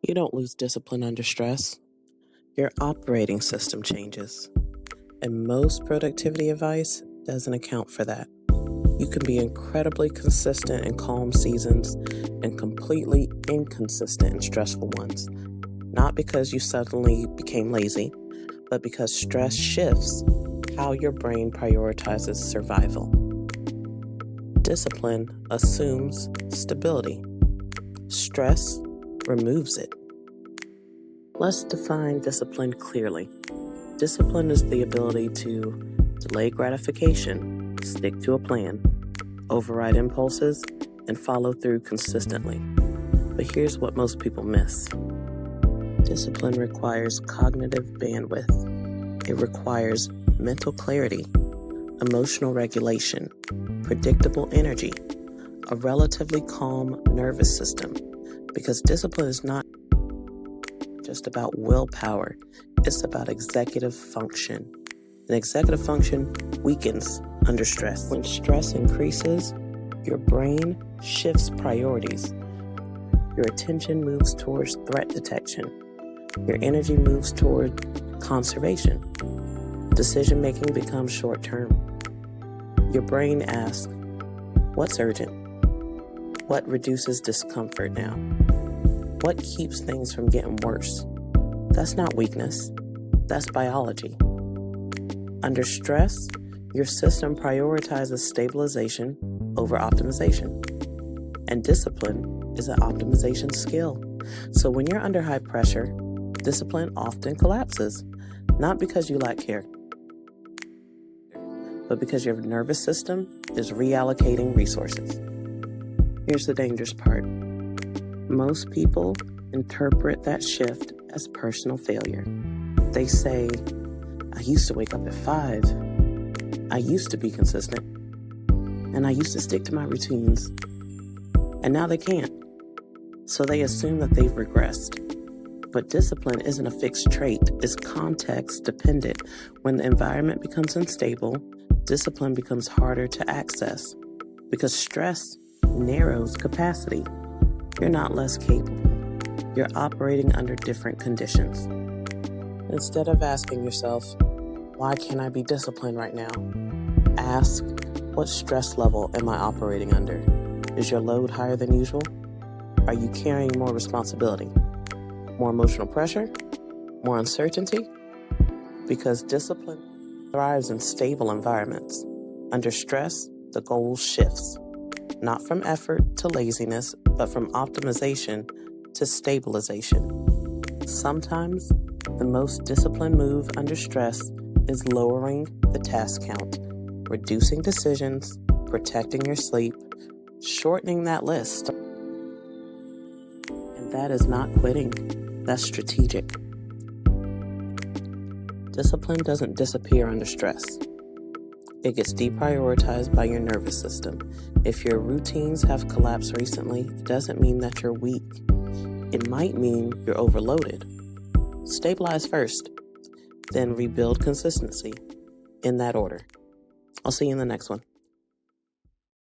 You don't lose discipline under stress. Your operating system changes. And most productivity advice doesn't account for that. You can be incredibly consistent in calm seasons and completely inconsistent in stressful ones. Not because you suddenly became lazy, but because stress shifts how your brain prioritizes survival. Discipline assumes stability. Stress removes it. Let's define discipline clearly. Discipline is the ability to delay gratification, stick to a plan, override impulses, and follow through consistently. But here's what most people miss. Discipline requires cognitive bandwidth. It requires mental clarity, emotional regulation, predictable energy, a relatively calm nervous system, because discipline is not just about willpower, it's about executive function. And executive function weakens under stress. When stress increases, your brain shifts priorities. Your attention moves towards threat detection. Your energy moves toward conservation. Decision-making becomes short-term. Your brain asks, what's urgent? What reduces discomfort now? What keeps things from getting worse? That's not weakness. That's biology. Under stress, your system prioritizes stabilization over optimization. And discipline is an optimization skill. So when you're under high pressure, discipline often collapses, not because you lack care, but because your nervous system is reallocating resources. Here's the dangerous part. Most people interpret that shift as personal failure. They say, I used to wake up at 5. I used to be consistent. And I used to stick to my routines. And now they can't. So they assume that they've regressed. But discipline isn't a fixed trait. It's context dependent. When the environment becomes unstable, discipline becomes harder to access because stress narrows capacity. You're not less capable. You're operating under different conditions. Instead of asking yourself, why can't I be disciplined right now? Ask, what stress level am I operating under? Is your load higher than usual? Are you carrying more responsibility? More emotional pressure? More uncertainty? Because discipline thrives in stable environments. Under stress, the goal shifts. Not from effort to laziness, but from optimization to stabilization. Sometimes, the most disciplined move under stress is lowering the task count, reducing decisions, protecting your sleep, shortening that list. And that is not quitting, that's strategic. Discipline doesn't disappear under stress. It gets deprioritized by your nervous system. If your routines have collapsed recently, it doesn't mean that you're weak. It might mean you're overloaded. Stabilize first, then rebuild consistency in that order. I'll see you in the next one.